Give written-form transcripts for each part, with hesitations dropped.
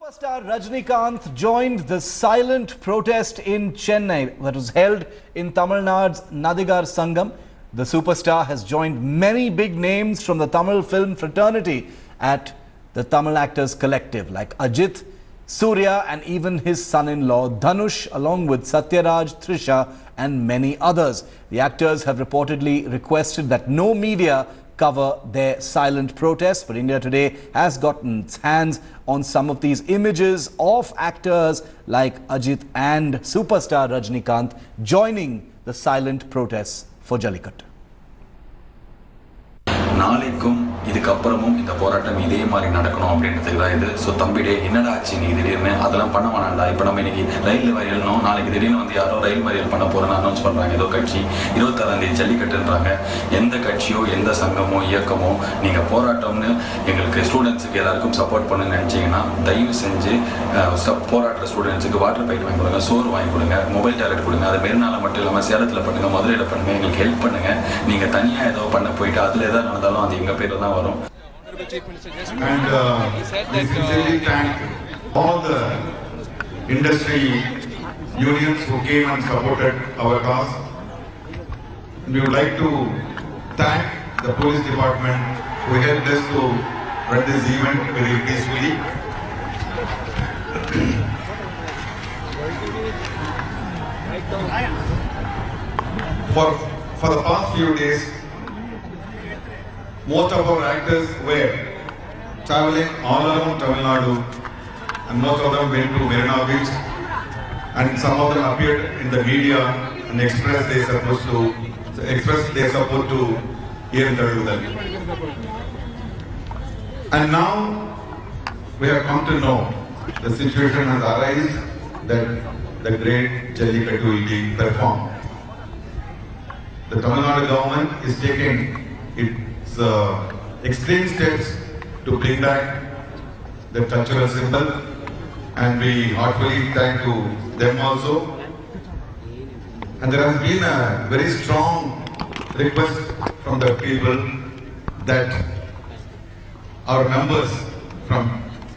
Superstar Rajnikanth joined the silent protest in Chennai that was held in Tamil Nadu's Nadigar Sangam. The superstar has joined many big names from the Tamil film fraternity at the Tamil Actors Collective like Ajit, Surya and even his son-in-law Dhanush, along with Satyaraj, Trisha and many others. The actors have reportedly requested that no media cover their silent protests, but India Today has gotten its hands on some of these images of actors like Ajit and superstar Rajnikanth joining the silent protests for Jallikattu. நாளைக்கும் இதுக்கப்புறமும் இந்த போராட்டம் இதே மாதிரி நடக்கணும் அப்படின்றதுக்கு தான் இது. ஸோ தம்பிடே என்னடா ஆச்சு நீ திடீர்னு அதெல்லாம் பண்ண வேணாம்டா. இப்போ நம்ம இன்னைக்கு ரயில் வரையணும், நாளைக்கு திடீர்னு வந்து யாரோ ரயில் வரையல் பண்ண போகிறேன்னு அனௌன்ஸ் பண்ணுறாங்க. ஏதோ கட்சி 26ஆம் ஜல்லிக்கட்டுன்றாங்க. எந்த கட்சியோ எந்த சங்கமோ இயக்கமோ நீங்கள் போராட்டம்னு எங்களுக்கு ஸ்டூடெண்ட்ஸுக்கு எல்லாருக்கும் சப்போர்ட் பண்ணு நினச்சிங்கன்னா தயவு செஞ்சு போராடுற ஸ்டூடெண்ட்ஸுக்கு வாட்டர் பைட் வாங்கி கொடுங்க, சோறு வாங்கி கொடுங்க, மொபைல் டேலட் கொடுங்க. அது மெரினால மட்டும் இல்லாமல் சேலத்தில் பண்ணுங்கள், மதுரையில் பண்ணுங்கள், எங்களுக்கு ஹெல்ப் பண்ணுங்கள். நீங்கள் தனியாக ஏதோ பண்ண போயிட்டு அதில் எதாவது நடந்தாலும் அது எங்கள் பேரில் தான் வரும். And we sincerely thank all the industry unions who came and supported our cause. We would like to thank the police department who helped us to run this event very peacefully. For the past few days, most of our actors were traveling all around Tamil Nadu, and most of them went to Marina Beach, and some of them appeared in the media and expressed their support to here in Jaitley. And now we have come to know the situation has arisen that the great Jallikattu will be performed. The Tamil Nadu government is taking its extreme steps to bring back the cultural symbol, and we heartfully thank to them also. And there has been a very strong request from the people that our members from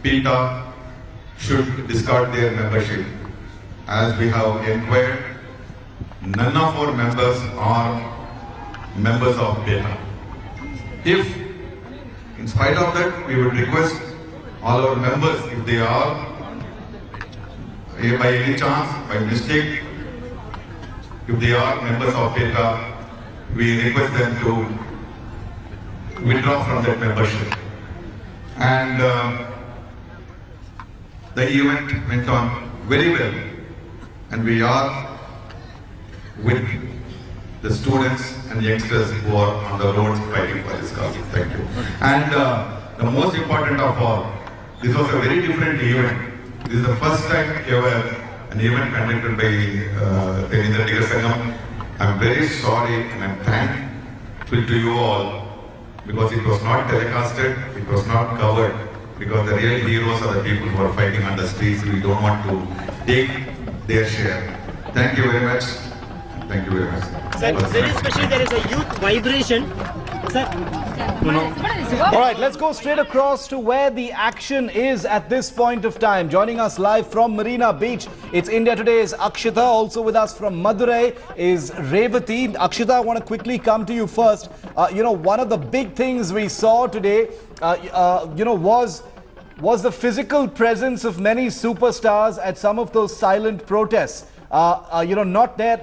PETA should discard their membership. As we have inquired, none of our members are members of PETA. If, in spite of that, we would request all our members, if they are, by any chance, by mistake, if they are members of PETA, we request them to withdraw from that membership. And the event went on very well, and we are with the students and youngsters who are on the roads fighting for this cause. Thank you. And the most important of all, this was a very different event. This is the first time ever an event conducted by the Nadigar Sangam. I'm very sorry and I'm thankful to you all because it was not telecasted, it was not covered, because the real heroes are the people who are fighting on the streets. We don't want to take their share. Thank you very much. Thank you very much. Sir, very especially there is a youth vibration. Sir. All right, let's go straight across to where the action is at this point of time. Joining us live from Marina Beach, it's India Today's Akshita. Also with us from Madurai is Revati. Akshita, I want to quickly come to you first. One of the big things we saw today, was the physical presence of many superstars at some of those silent protests. Not there,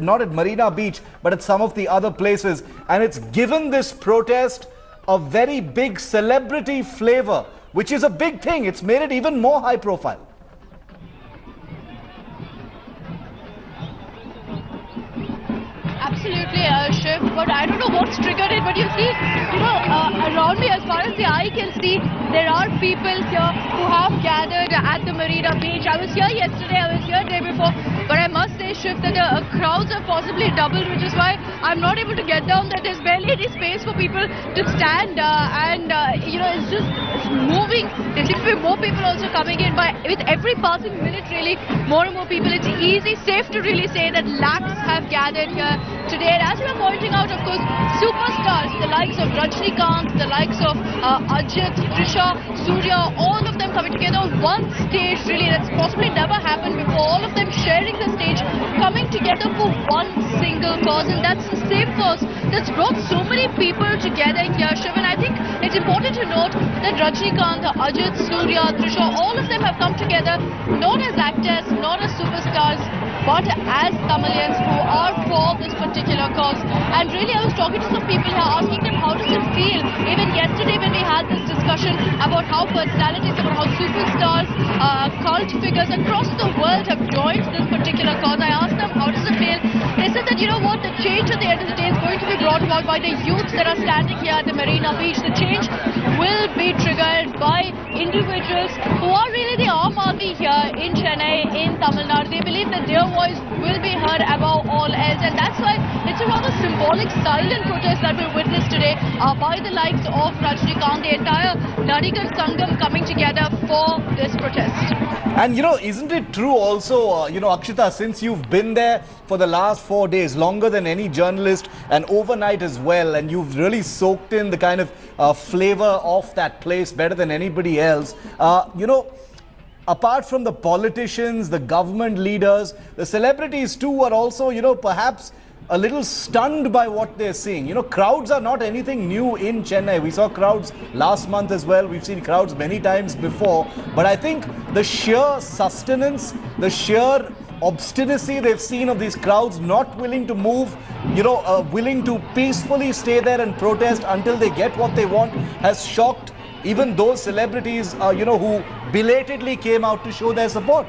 not at Marina Beach, but at some of the other places. And it's given this protest a very big celebrity flavor, which is a big thing. It's made it even more high profile. Absolutely, Shiv, but I don't know what's triggered it, but you see, around me, as far as the eye can see, there are people here who have gathered at the Marina Beach. I was here yesterday, I was here the day before, but I must say, Shiv, that the crowds have possibly doubled, which is why I'm not able to get down there. There's barely any space for people to stand, it's moving. There seems to be more people also coming in. With every passing minute, really, more and more people. It's easy, safe to really say that lakhs have gathered here. today. And as we were pointing out, of course, superstars, the likes of Rajnikanth, the likes of Ajit, Trisha, Surya, all of them coming together on one stage, really, that's possibly never happened before. All of them sharing the stage, coming together for one single cause, and that's the same cause that's brought so many people together here, Shiv. And I think it's important to note that Rajnikanth, Ajit, Surya, Trisha, all of them have come together not as actors, not as superstars, but as Tamilians who are for this particular cause. And really, I was talking to some people here, asking them how does it feel. Even yesterday when we had this discussion about how personalities, about how superstars, cult figures across the world have joined this particular cause, I asked them how does it feel. They said that, you know what, the change at the end of the day is going to be brought about by the youths that are standing here at the Marina Beach. The change will be triggered by individuals who are really the arm army here in Chennai, in Tamil Nadu. They believe that their voice will be heard above all else, and that's why it's a rather symbolic silent protest that we'll witness today by the likes of Rajnikanth, the entire Nadigar Sangam coming together for this protest. And you know, isn't it true also, you know, Akshita, since you've been there for the last 4 days, longer than any journalist, and overnight as well, and you've really soaked in the kind of flavor of that place better than anybody else, you know, apart from the politicians, the government leaders, the celebrities too are also, you know, perhaps a little stunned by what they're seeing. You know, crowds are not anything new in Chennai. We saw crowds last month as well. We've seen crowds many times before. But I think the sheer sustenance, the sheer obstinacy they've seen of these crowds not willing to move, you know, willing to peacefully stay there and protest until they get what they want, has shocked even those celebrities, you know, who belatedly came out to show their support.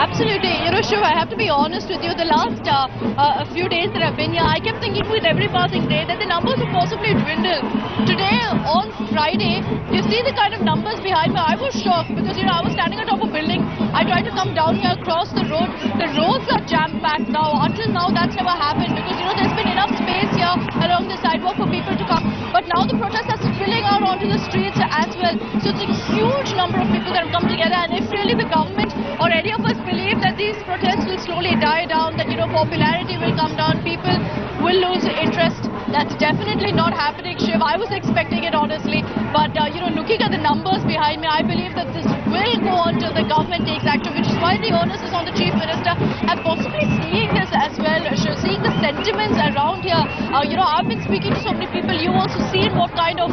Absolutely. You know, Shiv, I have to be honest with you. The last a few days that I've been here, I kept thinking with every passing day that the numbers would possibly dwindle. Today, on Friday, you see the kind of numbers behind me. I was shocked because, you know, I was standing on top of a building. I tried to come down here across the road. The roads are jam-packed now. Until now, that's never happened because, you know, there's been enough space here along the sidewalk for people to come. But now the protests are spilling out onto the streets as well. So it's a huge number of people that have come together. And if really the government or any of us believe that these protests will slowly die down, that, you know, popularity will come down, people will lose interest, that's definitely not happening, Shiv. I was expecting it, honestly. But, you know, looking at the numbers behind me, I believe that this will go on till the government takes action, which is why the onus is on the Chief Minister. And possibly seeing this as well, Shiv, seeing the sentiments around here. You know, I've been speaking to so many people. You've also seen what kind of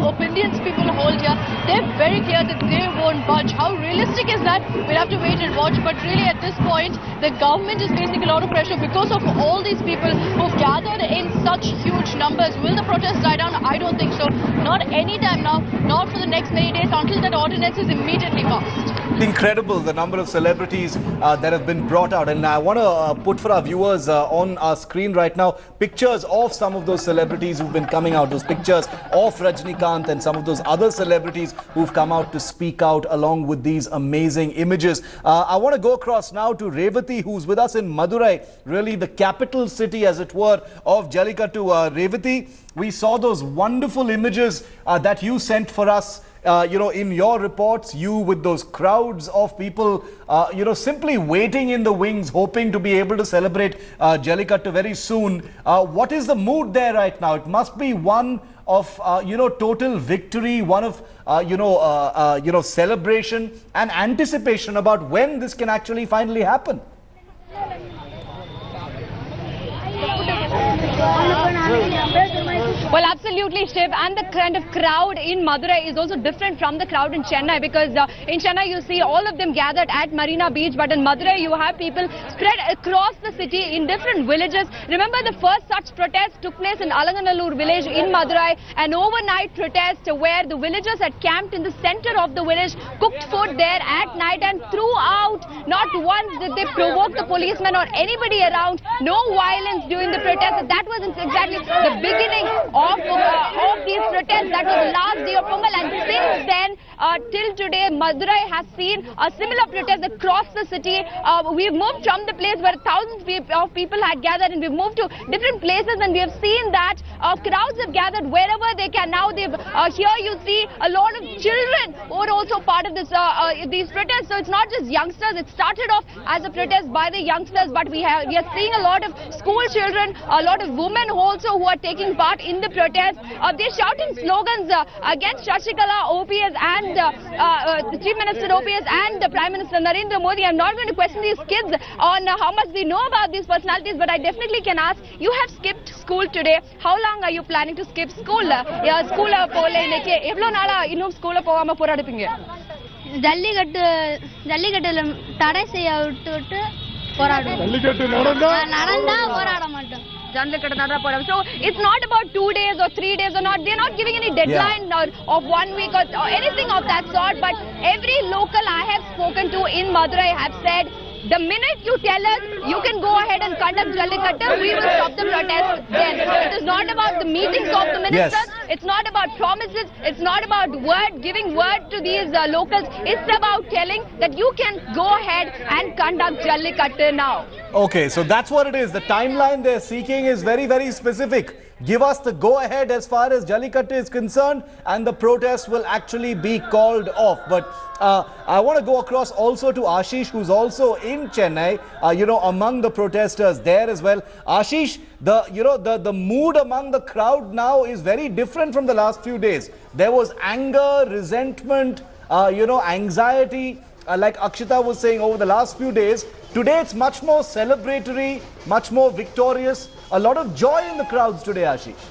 opinions people hold here. They're very clear that they won't budge. How realistic is that? We'll have to wait and watch. But really, at this point, the government is facing a lot of pressure because of all these people who've gathered in such huge numbers. Will the protest die down? I don't think so. Not anytime now, not for the next many days, until that ordinance is immediately passed. Incredible, the number of celebrities that have been brought out. And I want to put for our viewers on our screen right now pictures of some of those celebrities who've been coming out. Those pictures of Rajnikanth and some of those other celebrities who've come out to speak out along with these amazing images. I want to go across now to Revati, who's with us in Madurai, really the capital city, as it were, of Jallikattu. Revati, we saw those wonderful images that you sent for us. You know, in your reports, you with those crowds of people, you know, simply waiting in the wings, hoping to be able to celebrate Jallikattu very soon. What is the mood there right now? It must be one of, you know, total victory, one of, you know, celebration and anticipation about when this can actually finally happen. Well, absolutely, Shiv, and the kind of crowd in Madurai is also different from the crowd in Chennai, because in Chennai you see all of them gathered at Marina Beach, but in Madurai you have people spread across the city in different villages. Remember, the first such protest took place in Alanganallur village in Madurai, an overnight protest where the villagers had camped in the center of the village, cooked food there at night, and throughout, not once did they provoke the policemen or anybody around. No violence during the protest. That was exactly the beginning of these protests. That was the last day of Pongal, and since then till today, Madurai has seen a similar protest across the city. We've moved from the place where thousands of people had gathered, and we've moved to different places, and we have seen that crowds have gathered wherever they can. Now here you see a lot of children who are also part of this these protests. So it's not just youngsters. It started off as a protest by the youngsters, but we are seeing a lot of school children, a lot of women also who are taking part in the protest. They're shouting slogans against Shashikala, OPS, and the Chief Minister OPS and the Prime Minister Narendra Modi. I'm not going to question these kids on how much they know about these personalities, but I definitely can ask. You have skipped school today. How long are you planning to skip school? School evlo nala innum school pogama poradipinga. ஜல்லிக்கட்டுல தடை செய்ய விட்டு போராடுவோம். நடந்தா போராட மாட்டோம். So it's not about 2 days or 3 days or not. They're not giving any deadline of 1 week or anything of that sort. But every local I have spoken to in Madurai have said, the minute you tell us you can go ahead and conduct Jallikattu, we will stop the protest then. It is not about the meetings of the ministers. Yes. It's not about promises. It's not about giving word to these locals. It's about telling that you can go ahead and conduct Jallikattu now. Okay, so that's what it is. The timeline they're seeking is very, very specific. Give us the go-ahead as far as Jallikattu is concerned, and the protest will actually be called off. But I want to go across also to Ashish, who's also in Chennai, among the protesters there as well. Ashish, the mood among the crowd now is very different from the last few days. There was anger, resentment, anxiety, like Akshita was saying over the last few days. Today it's much more celebratory, much more victorious. A lot of joy in the crowds today, Ashish.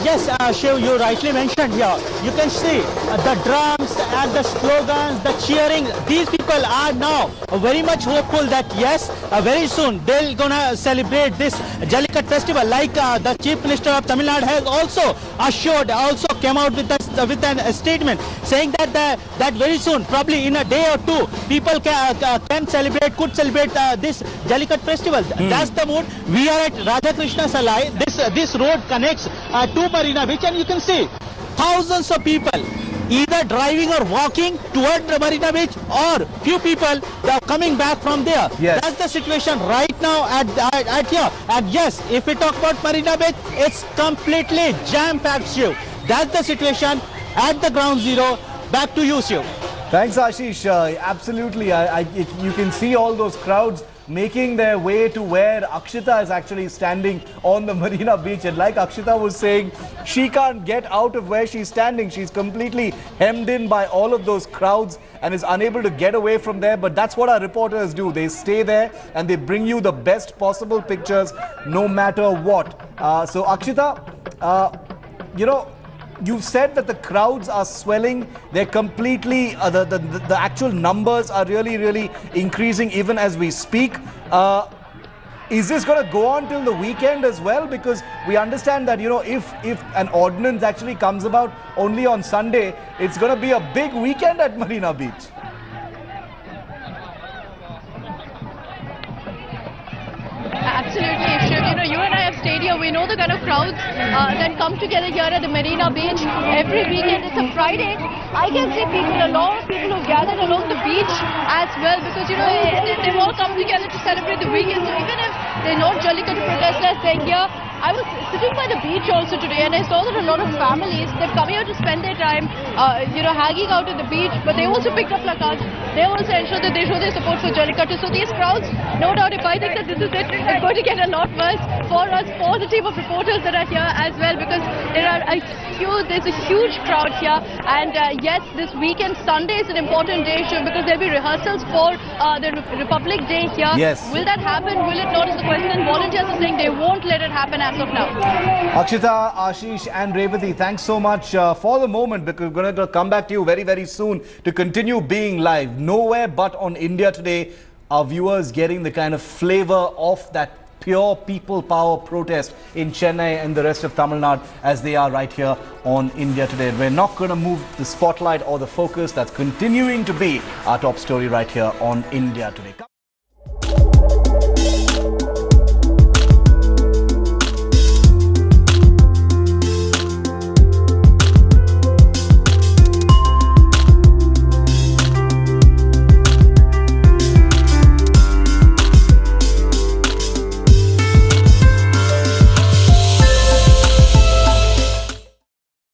Yes, Shiv, you rightly mentioned here. You can see the drums and the slogans, the cheering. These people are now very much hopeful that yes, very soon they're gonna celebrate this Jallikattu festival. Like the Chief Minister of Tamil Nadu has also assured, also came out with a statement saying that very soon, probably in a day or two, people could celebrate this Jallikattu festival. That's the mood. We are at Radhakrishna Salai. This road connects to Marina Beach, and you can see thousands of people either driving or walking toward the Marina Beach, or few people that are coming back from there. Yes. That's the situation right now at here. And yes, if we talk about Marina Beach, it's completely jam-packed, Shiv. That's the situation at the ground zero. Back to you, Shiv. Thanks, Ashish. Absolutely. You can see all those crowds making their way to where Akshita is actually standing on the Marina Beach. And like Akshita was saying, she can't get out of where she's standing. She's completely hemmed in by all of those crowds and is unable to get away from there. But that's what our reporters do. They stay there and they bring you the best possible pictures no matter what. So Akshita, you've said that the crowds are swelling. They're completely, the actual numbers are really, really increasing even as we speak. Is this going to go on till the weekend as well? Because we understand that, if an ordinance actually comes about only on Sunday, it's going to be a big weekend at Marina Beach. Absolutely, Shiv. You and I have stayed here. We know the kind of crowds that come together here at the Marina Beach every weekend. It's a Friday. I can see a lot of people who've gathered along the beach as well, because they've all come together to celebrate the weekend. So even if they're not Jallikattu protesters, they're here. I was sitting by the beach also today, and I saw that a lot of families, they've come here to spend their time, hanging out at the beach, but they also picked up placards. They also ensure that they show their support for Jallikattu. So these crowds, no doubt, if I think that this is it, it's going to get a lot worse for us, for the team of reporters that are here as well, because there's a huge crowd here. And yes, this weekend, Sunday is an important day, because there'll be rehearsals for the Republic Day here. Yes. Will that happen? Will it not? Is the question. Volunteers are saying they won't let it happen as of now. Akshita, Ashish and Revati, thanks so much for the moment, because we're going to come back to you very, very soon to continue being live. Nowhere but on India Today, our viewers getting the kind of flavor of that pure people power protest in Chennai and the rest of Tamil Nadu as they are right here on India Today. We're not going to move the spotlight or the focus. That's continuing to be our top story right here on India Today.